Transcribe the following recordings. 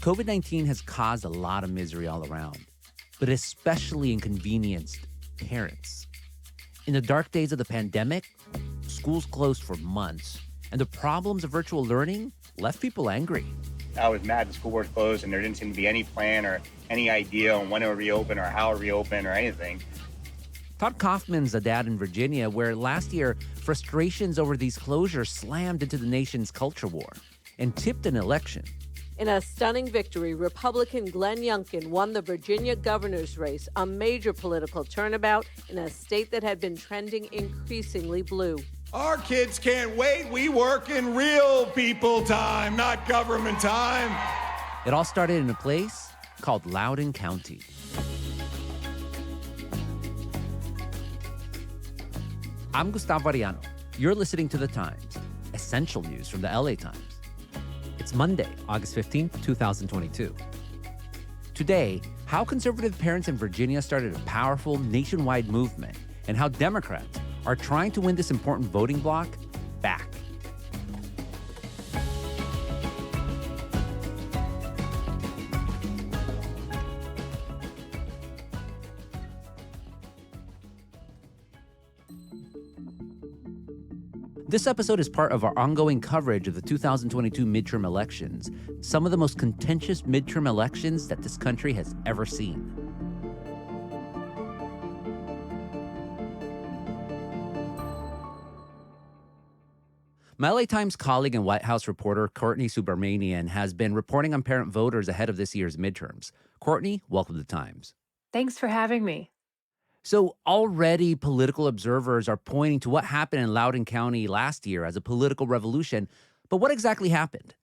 COVID-19 has caused a lot of misery all around, but especially inconvenienced parents. In the dark days of the pandemic, schools closed for months, and the problems of virtual learning left people angry. I was mad the school was closed and there didn't seem to be any plan or any idea on when it would reopen or how it would reopen or anything. Todd Kaufman's a dad in Virginia, where last year frustrations over these closures slammed into the nation's culture war and tipped an election. In a stunning victory, Republican Glenn Youngkin won the Virginia governor's race, a major political turnabout in a state that had been trending increasingly blue. Our kids can't wait. We work in real people time, not government time. It all started in a place called Loudoun County. I'm Gustavo Arellano. You're listening to The Times, essential news from the LA Times. It's Monday, August 15th, 2022. Today, how conservative parents in Virginia started a powerful nationwide movement and how Democrats are trying to win this important voting bloc back. This episode is part of our ongoing coverage of the 2022 midterm elections, some of the most contentious midterm elections that this country has ever seen. My LA Times colleague and White House reporter Courtney Subramanian has been reporting on parent voters ahead of this year's midterms. Courtney, welcome to the Times. Thanks for having me. So already political observers are pointing to what happened in Loudoun County last year as a political revolution. But what exactly happened?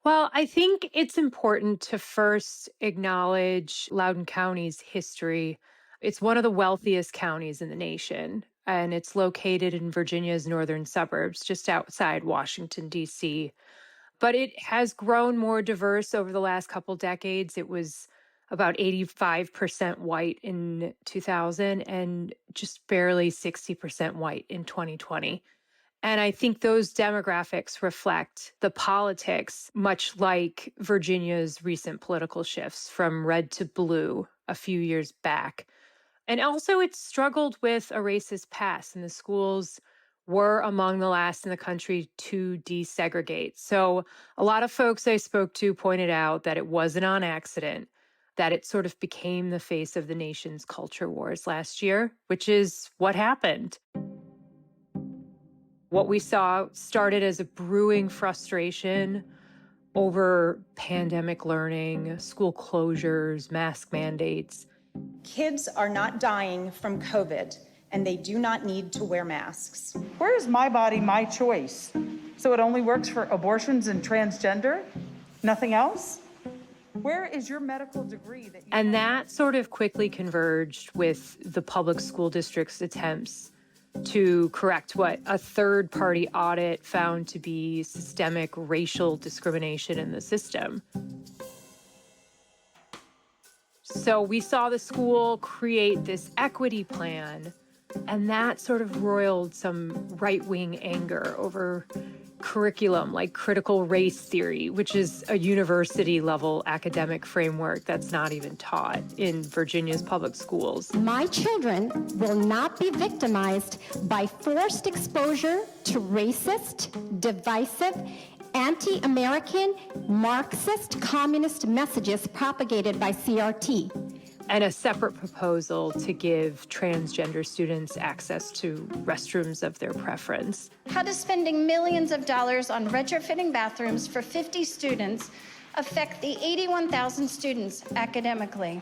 Well, I think it's important to first acknowledge Loudoun County's history. It's one of the wealthiest counties in the nation, and it's located in Virginia's northern suburbs, just outside Washington, D.C. But it has grown more diverse over the last couple decades. It was about 85% white in 2000 and just barely 60% white in 2020. And I think those demographics reflect the politics, much like Virginia's recent political shifts from red to blue a few years back. And also it's struggled with a racist past, and the schools were among the last in the country to desegregate. So a lot of folks I spoke to pointed out that it wasn't on accident, that it sort of became the face of the nation's culture wars last year, which is what happened. What we saw started as a brewing frustration over pandemic learning, school closures, mask mandates. Kids are not dying from COVID, and they do not need to wear masks. Where is my body, my choice? So it only works for abortions and transgender? Nothing else? Where is your medical degree? And that sort of quickly converged with the public school district's attempts to correct what a third-party audit found to be systemic racial discrimination in the system. So we saw the school create this equity plan, and that sort of roiled some right-wing anger over curriculum like critical race theory, which is a university-level academic framework that's not even taught in Virginia's public schools. My children will not be victimized by forced exposure to racist, divisive, anti-American, Marxist, communist messages propagated by CRT. And a separate proposal to give transgender students access to restrooms of their preference. How does spending millions of dollars on retrofitting bathrooms for 50 students affect the 81,000 students academically?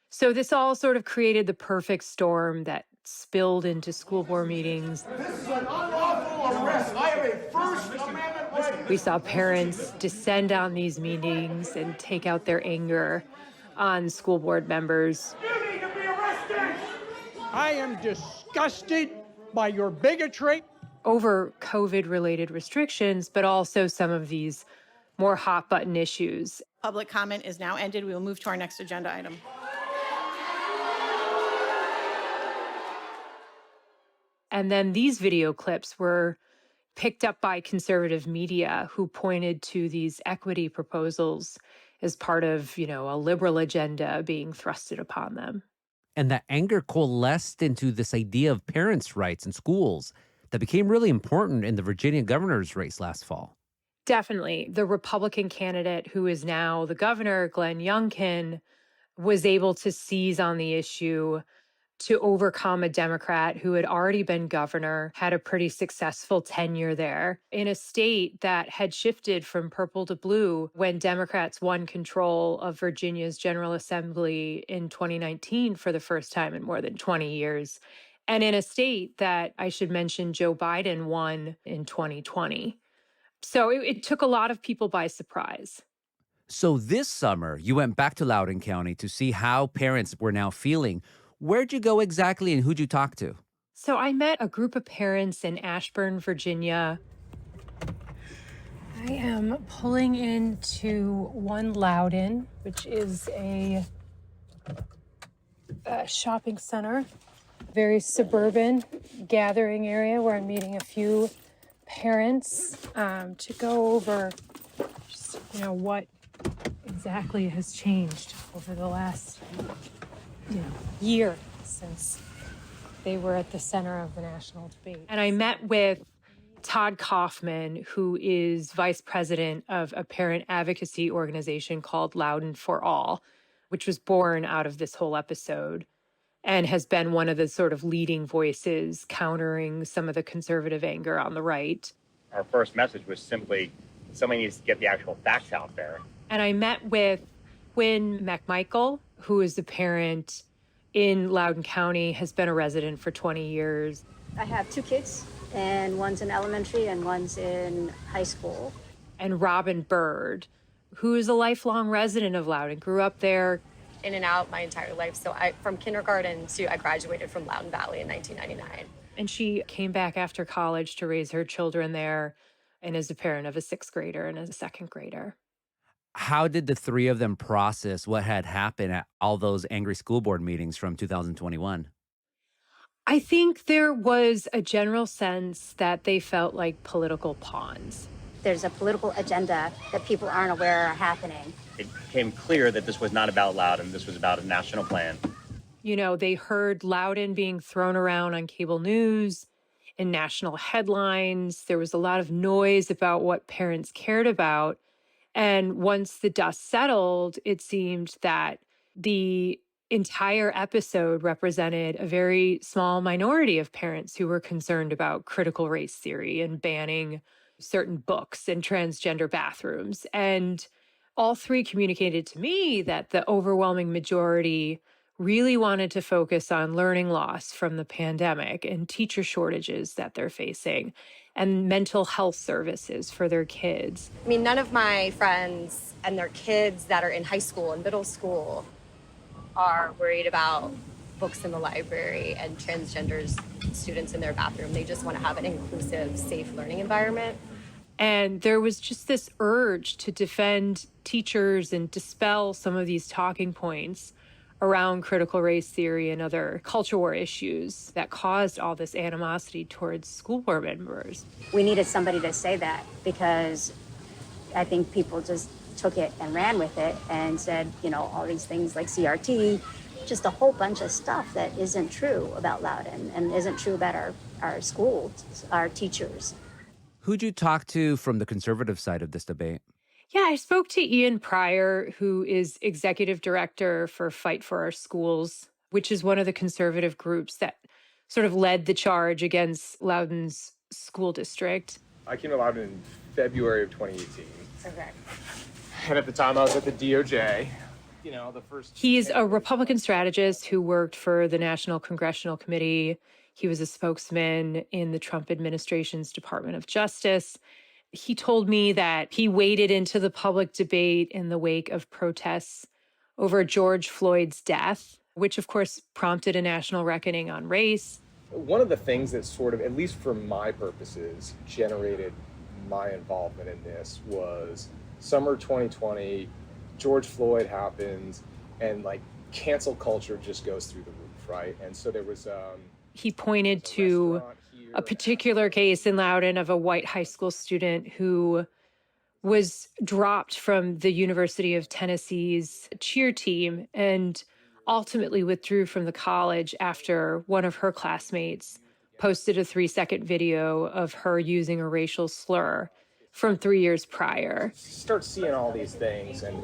So this all sort of created the perfect storm that spilled into school board meetings. This is an unlawful arrest. I have a First Amendment right. We saw parents descend on these meetings and take out their anger on school board members. You need to be arrested. I am disgusted by your bigotry. Over COVID-related restrictions, but also some of these more hot-button issues. Public comment is now ended. We will move to our next agenda item. And then these video clips were picked up by conservative media who pointed to these equity proposals as part of, a liberal agenda being thrusted upon them. And that anger coalesced into this idea of parents' rights in schools that became really important in the Virginia governor's race last fall. Definitely. The Republican candidate who is now the governor, Glenn Youngkin, was able to seize on the issue to overcome a Democrat who had already been governor, had a pretty successful tenure there in a state that had shifted from purple to blue when Democrats won control of Virginia's General Assembly in 2019 for the first time in more than 20 years. And in a state that, I should mention, Joe Biden won in 2020. So it took a lot of people by surprise. So this summer, you went back to Loudoun County to see how parents were now feeling. Where'd you go exactly and who'd you talk to? So I met a group of parents in Ashburn, Virginia. I am pulling into One Loudoun, which is a shopping center, very suburban gathering area where I'm meeting a few parents to go over just, what exactly has changed over the last year since they were at the center of the national debate. And I met with Todd Kaufman, who is vice president of a parent advocacy organization called Loudoun for All, which was born out of this whole episode and has been one of the sort of leading voices countering some of the conservative anger on the right. Our first message was simply somebody needs to get the actual facts out there. And I met with Quinn McMichael, who is a parent in Loudoun County, has been a resident for 20 years. I have 2 kids, and one's in elementary and one's in high school. And Robin Bird, who is a lifelong resident of Loudoun, grew up there. In and out my entire life. So from kindergarten to I graduated from Loudoun Valley in 1999. And she came back after college to raise her children there and is a parent of a 6th grader and a 2nd grader. How did the three of them process what had happened at all those angry school board meetings from 2021? I think there was a general sense that they felt like political pawns. There's a political agenda that people aren't aware are happening. It became clear that this was not about Loudoun. This was about a national plan. They heard Loudoun being thrown around on cable news, in national headlines. There was a lot of noise about what parents cared about. And once the dust settled, it seemed that the entire episode represented a very small minority of parents who were concerned about critical race theory and banning certain books and transgender bathrooms. And all three communicated to me that the overwhelming majority really wanted to focus on learning loss from the pandemic and teacher shortages that they're facing and mental health services for their kids. I mean, none of my friends and their kids that are in high school and middle school are worried about books in the library and transgender students in their bathroom. They just want to have an inclusive, safe learning environment. And there was just this urge to defend teachers and dispel some of these talking points around critical race theory and other culture war issues that caused all this animosity towards school board members. We needed somebody to say that because I think people just took it and ran with it and said, all these things like CRT, just a whole bunch of stuff that isn't true about Loudoun and isn't true about our schools, our teachers. Who'd you talk to from the conservative side of this debate? Yeah, I spoke to Ian Pryor, who is executive director for Fight for Our Schools, which is one of the conservative groups that sort of led the charge against Loudoun's school district. I came to Loudoun in February of 2018. Okay. And at the time I was at the DOJ. He's a Republican strategist who worked for the National Congressional Committee. He was a spokesman in the Trump administration's Department of Justice. He told me that he waded into the public debate in the wake of protests over George Floyd's death, which of course prompted a national reckoning on race. One of the things that sort of, at least for my purposes, generated my involvement in this was summer 2020, George Floyd happens, and cancel culture just goes through the roof, right? And so there was... He pointed to a particular case in Loudoun of a white high school student who was dropped from the University of Tennessee's cheer team and ultimately withdrew from the college after one of her classmates posted a 3-second video of her using a racial slur from 3 years prior. Start seeing all these things, and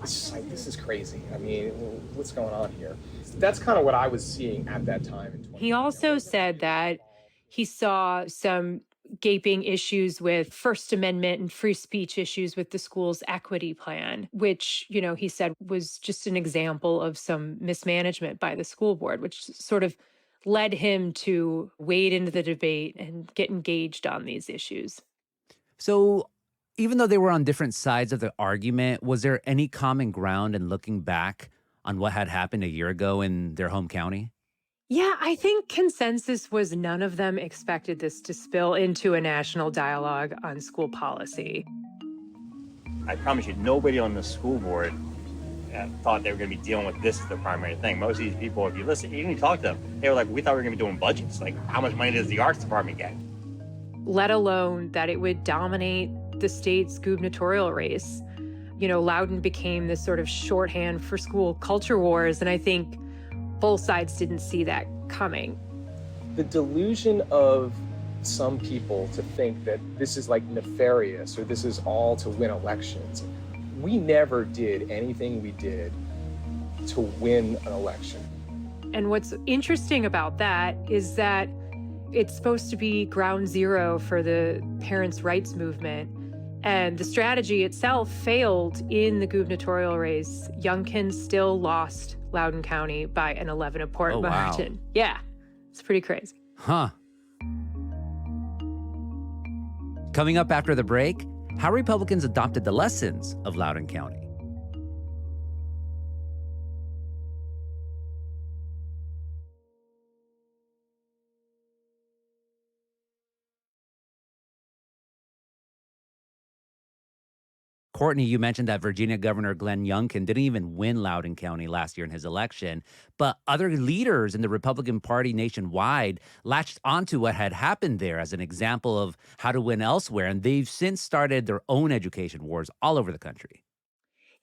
it's just like, this is crazy. I mean, what's going on here? That's kind of what I was seeing at that time. He also said that he saw some gaping issues with First Amendment and free speech issues with the school's equity plan, which, he said was just an example of some mismanagement by the school board, which sort of led him to wade into the debate and get engaged on these issues. So even though they were on different sides of the argument, was there any common ground in looking back on what had happened a year ago in their home county? Yeah, I think consensus was none of them expected this to spill into a national dialogue on school policy. I promise you, nobody on the school board thought they were going to be dealing with this as the primary thing. Most of these people, if you listen, even you talk to them, they were like, we thought we were going to be doing budgets. Like, how much money does the arts department get? Let alone that it would dominate the state's gubernatorial race. Loudoun became this sort of shorthand for school culture wars, and I think both sides didn't see that coming. The delusion of some people to think that this is like nefarious or this is all to win elections. We never did anything we did to win an election. And what's interesting about that is that it's supposed to be ground zero for the parents' rights movement. And the strategy itself failed in the gubernatorial race. Youngkin still lost Loudoun County by an 11-point margin. Wow. Yeah, it's pretty crazy. Huh. Coming up after the break, how Republicans adopted the lessons of Loudoun County. Courtney, you mentioned that Virginia Governor Glenn Youngkin didn't even win Loudoun County last year in his election, but other leaders in the Republican Party nationwide latched onto what had happened there as an example of how to win elsewhere, and they've since started their own education wars all over the country.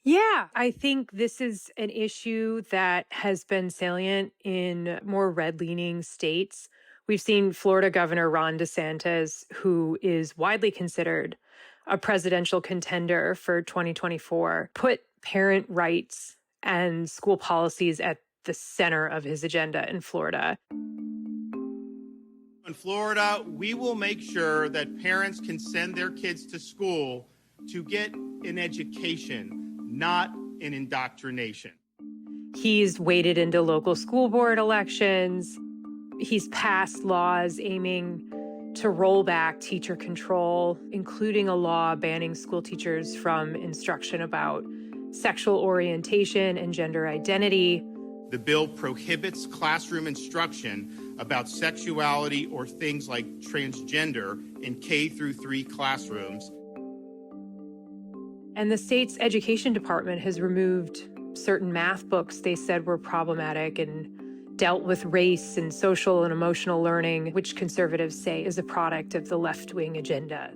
Yeah, I think this is an issue that has been salient in more red-leaning states. We've seen Florida Governor Ron DeSantis, who is widely considered a presidential contender for 2024, put parent rights and school policies at the center of his agenda in Florida. In Florida, we will make sure that parents can send their kids to school to get an education, not an indoctrination. He's waded into local school board elections. He's passed laws aiming to roll back teacher control, including a law banning school teachers from instruction about sexual orientation and gender identity. The bill prohibits classroom instruction about sexuality or things like transgender in K-3 classrooms. And the state's education department has removed certain math books they said were problematic and dealt with race and social and emotional learning, which conservatives say is a product of the left-wing agenda.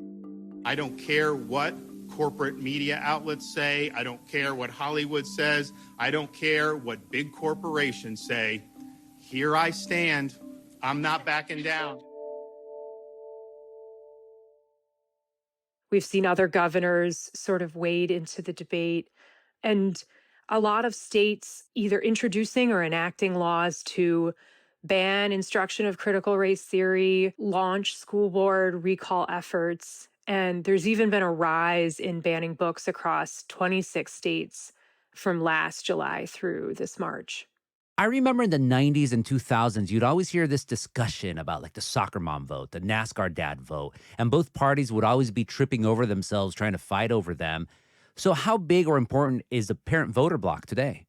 I don't care what corporate media outlets say. I don't care what Hollywood says. I don't care what big corporations say. Here I stand. I'm not backing down. We've seen other governors sort of wade into the debate, and a lot of states either introducing or enacting laws to ban instruction of critical race theory, launch school board recall efforts, and there's even been a rise in banning books across 26 states from last July through this March. I remember in the 90s and 2000s, you'd always hear this discussion about like the soccer mom vote, the NASCAR dad vote, and both parties would always be tripping over themselves trying to fight over them. So how big or important is the parent voter bloc today?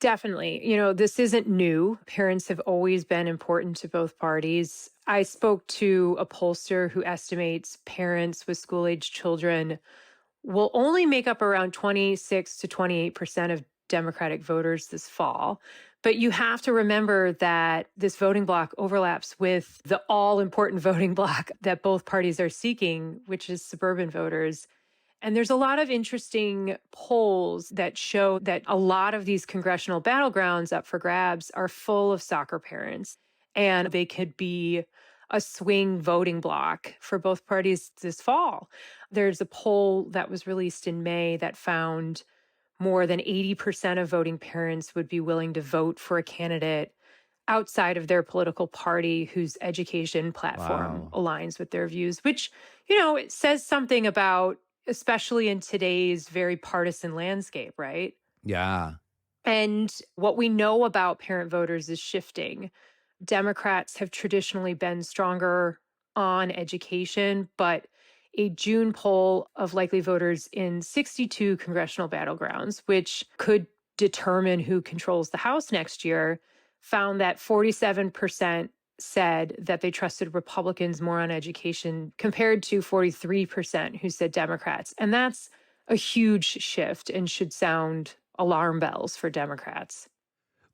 Definitely. This isn't new. Parents have always been important to both parties. I spoke to a pollster who estimates parents with school-age children will only make up around 26 to 28% of Democratic voters this fall. But you have to remember that this voting bloc overlaps with the all-important voting bloc that both parties are seeking, which is suburban voters. And there's a lot of interesting polls that show that a lot of these congressional battlegrounds up for grabs are full of soccer parents, and they could be a swing voting bloc for both parties this fall. There's a poll that was released in May that found more than 80% of voting parents would be willing to vote for a candidate outside of their political party whose education platform aligns with their views, which, it says something about, especially in today's very partisan landscape, right? Yeah. And what we know about parent voters is shifting. Democrats have traditionally been stronger on education, but a June poll of likely voters in 62 congressional battlegrounds, which could determine who controls the House next year, found that 47% said that they trusted Republicans more on education compared to 43% who said Democrats. And that's a huge shift and should sound alarm bells for Democrats.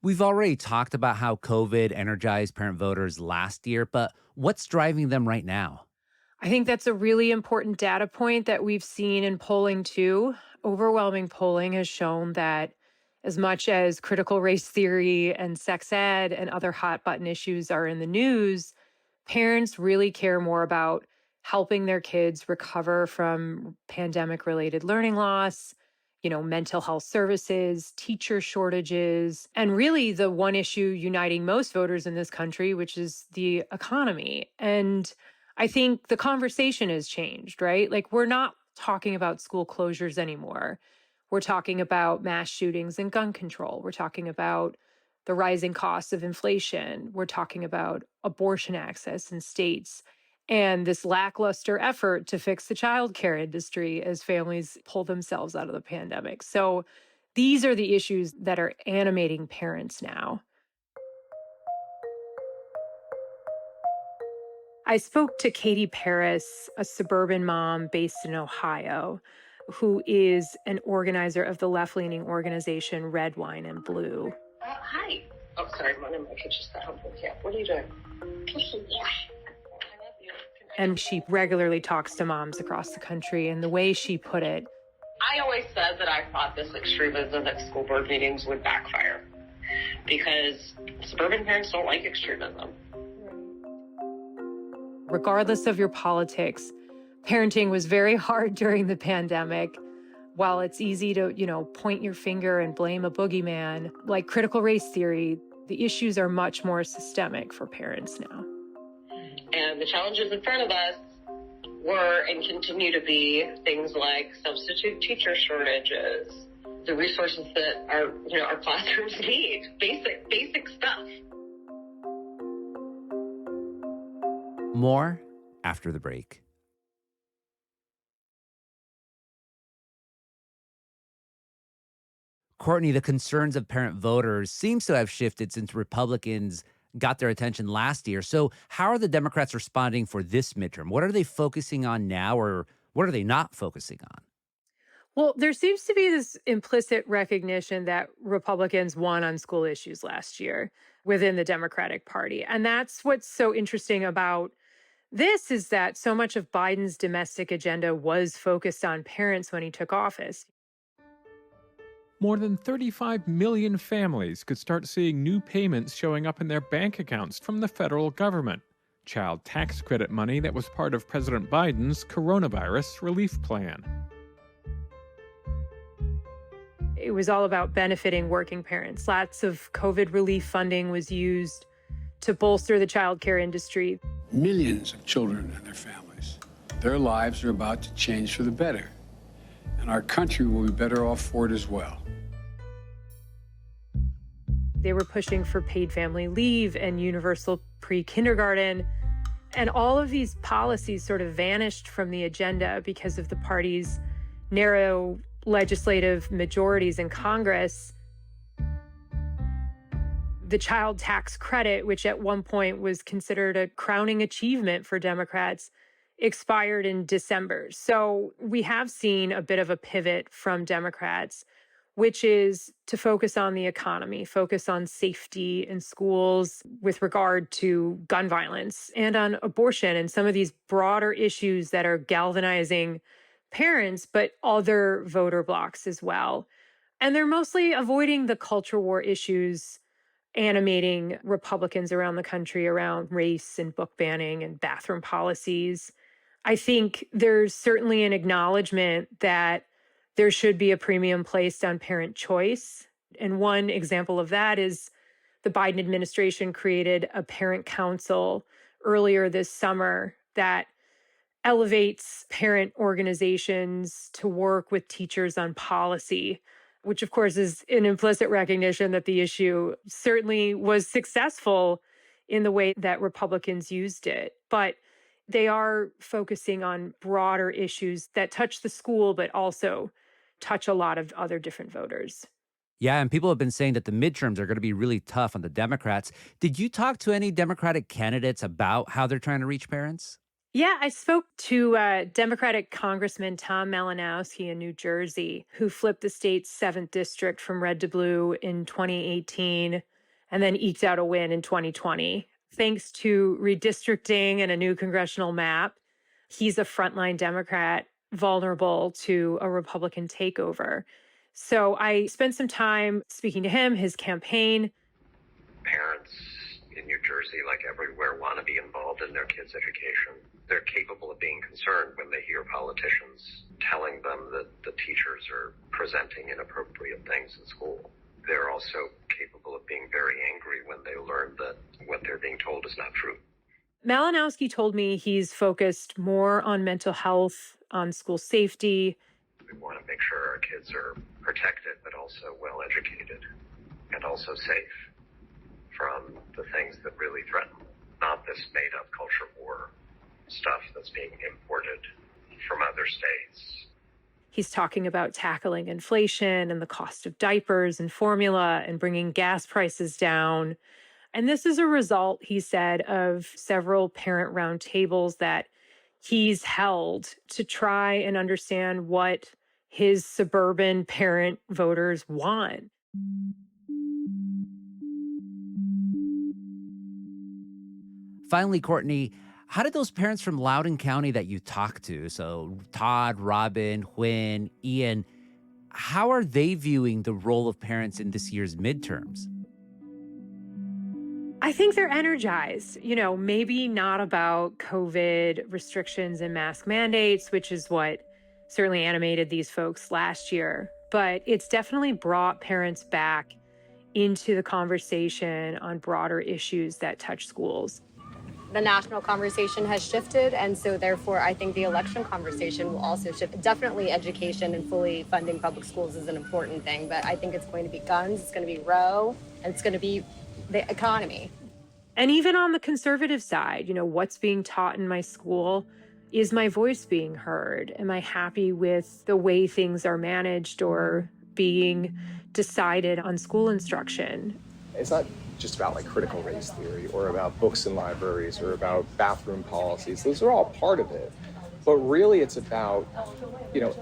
We've already talked about how COVID energized parent voters last year, but what's driving them right now? I think that's a really important data point that we've seen in polling too. Overwhelming polling has shown that as much as critical race theory and sex ed and other hot button issues are in the news, parents really care more about helping their kids recover from pandemic-related learning loss, mental health services, teacher shortages, and really the one issue uniting most voters in this country, which is the economy. And I think the conversation has changed, right? Like, we're not talking about school closures anymore. We're talking about mass shootings and gun control. We're talking about the rising costs of inflation. We're talking about abortion access in states and this lackluster effort to fix the childcare industry as families pull themselves out of the pandemic. So these are the issues that are animating parents now. I spoke to Katie Paris, a suburban mom based in Ohio, who is an organizer of the left-leaning organization Red, Wine, and Blue. Hi. Oh, sorry, one of my kids just got home from camp. What are you doing? Kissing you. And she regularly talks to moms across the country, and the way she put it, I always said that I thought this extremism at school board meetings would backfire because suburban parents don't like extremism. Regardless of your politics, parenting was very hard during the pandemic. While it's easy to, point your finger and blame a boogeyman, like critical race theory, the issues are much more systemic for parents now. And the challenges in front of us were and continue to be things like substitute teacher shortages, the resources that our classrooms need, basic stuff. More after the break. Courtney, the concerns of parent voters seems to have shifted since Republicans got their attention last year. So how are the Democrats responding for this midterm? What are they focusing on now, or what are they not focusing on? Well, there seems to be this implicit recognition that Republicans won on school issues last year within the Democratic Party. And that's what's so interesting about this, is that so much of Biden's domestic agenda was focused on parents when he took office. More than 35 million families could start seeing new payments showing up in their bank accounts from the federal government. Child tax credit money that was part of President Biden's coronavirus relief plan. It was all about benefiting working parents. Lots of COVID relief funding was used to bolster the child care industry. Millions of children and their families. Their lives are about to change for the better. And our country will be better off for it as well. They were pushing for paid family leave and universal pre-kindergarten. And all of these policies sort of vanished from the agenda because of the party's narrow legislative majorities in Congress. The child tax credit, which at one point was considered a crowning achievement for Democrats, expired in December. So we have seen a bit of a pivot from Democrats, which is to focus on the economy, focus on safety in schools with regard to gun violence and on abortion and some of these broader issues that are galvanizing parents, but other voter blocs as well. And they're mostly avoiding the culture war issues animating Republicans around the country around race and book banning and bathroom policies. I think there's certainly an acknowledgement that there should be a premium placed on parent choice. And one example of that is the Biden administration created a parent council earlier this summer that elevates parent organizations to work with teachers on policy, which of course is an implicit recognition that the issue certainly was successful in the way that Republicans used it. But they are focusing on broader issues that touch the school, but also touch a lot of other different voters. Yeah, and people have been saying that the midterms are going to be really tough on the Democrats. Did you talk to any Democratic candidates about how they're trying to reach parents? Yeah, I spoke to Democratic Congressman Tom Malinowski in New Jersey, who flipped the state's 7th district from red to blue in 2018 and then eked out a win in 2020. Thanks to redistricting and a new congressional map, he's a frontline Democrat vulnerable to a Republican takeover. So I spent some time speaking to him, his campaign. Parents in New Jersey, like everywhere, want to be involved in their kids' education. They're capable of being concerned when they hear politicians telling them that the teachers are presenting inappropriate things in school. They're also capable of being very angry when they learn that what they're being told is not true. Malinowski told me he's focused more on mental health, on school safety. We want to make sure our kids are protected, but also well educated and also safe from the things that really threaten them, not this made-up culture war stuff that's being imported from other states. He's talking about tackling inflation and the cost of diapers and formula and bringing gas prices down. And this is a result, he said, of several parent roundtables that he's held to try and understand what his suburban parent voters want. Finally, Courtney, how did those parents from Loudoun County that you talked to, so Todd, Robin, Huynh, Ian, how are they viewing the role of parents in this year's midterms? I think they're energized, maybe not about COVID restrictions and mask mandates, which is what certainly animated these folks last year, but it's definitely brought parents back into the conversation on broader issues that touch schools. The national conversation has shifted, and so therefore I think the election conversation will also shift. Definitely education and fully funding public schools is an important thing, but I think it's going to be guns, it's going to be Roe, and it's going to be the economy. And even on the conservative side, what's being taught in my school? Is my voice being heard? Am I happy with the way things are managed or being decided on school instruction? It's not just about critical race theory or about books in libraries or about bathroom policies. Those are all part of it. But really it's about,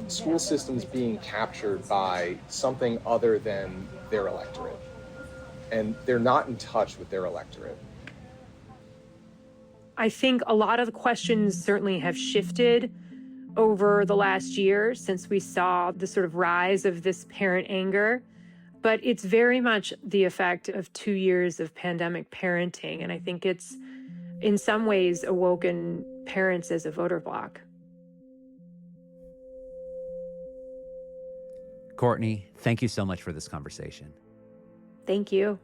school systems being captured by something other than their electorate. And they're not in touch with their electorate. I think a lot of the questions certainly have shifted over the last year since we saw the sort of rise of this parent anger. But it's very much the effect of 2 years of pandemic parenting. And I think it's, in some ways, awoken parents as a voter bloc. Courtney, thank you so much for this conversation. Thank you.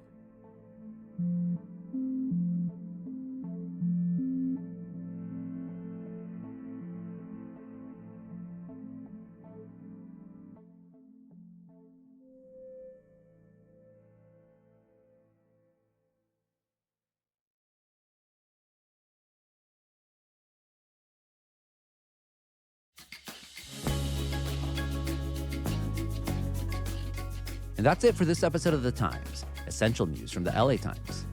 And that's it for this episode of The Times, essential news from the LA Times.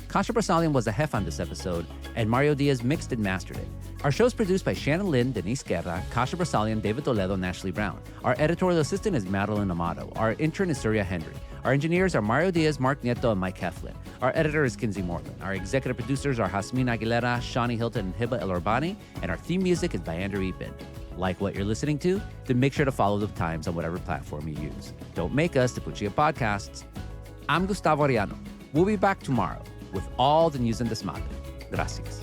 Kasha Brasalian was the hef on this episode, and Mario Diaz mixed and mastered it. Our show is produced by Shannon Lynn, Denise Guerra, Kasha Brasalian, David Toledo, and Ashley Brown. Our editorial assistant is Madeline Amato. Our intern is Surya Henry. Our engineers are Mario Diaz, Mark Nieto, and Mike Heflin. Our editor is Kinsey Moreland. Our executive producers are Jasmine Aguilera, Shani Hilton, and Hiba El Urbani. And our theme music is by Andrew Ebin. Like what you're listening to? Then make sure to follow the Times on whatever platform you use. Don't make us to put you at podcasts. I'm Gustavo Arellano. We'll be back tomorrow with all the news and desmadre. Gracias.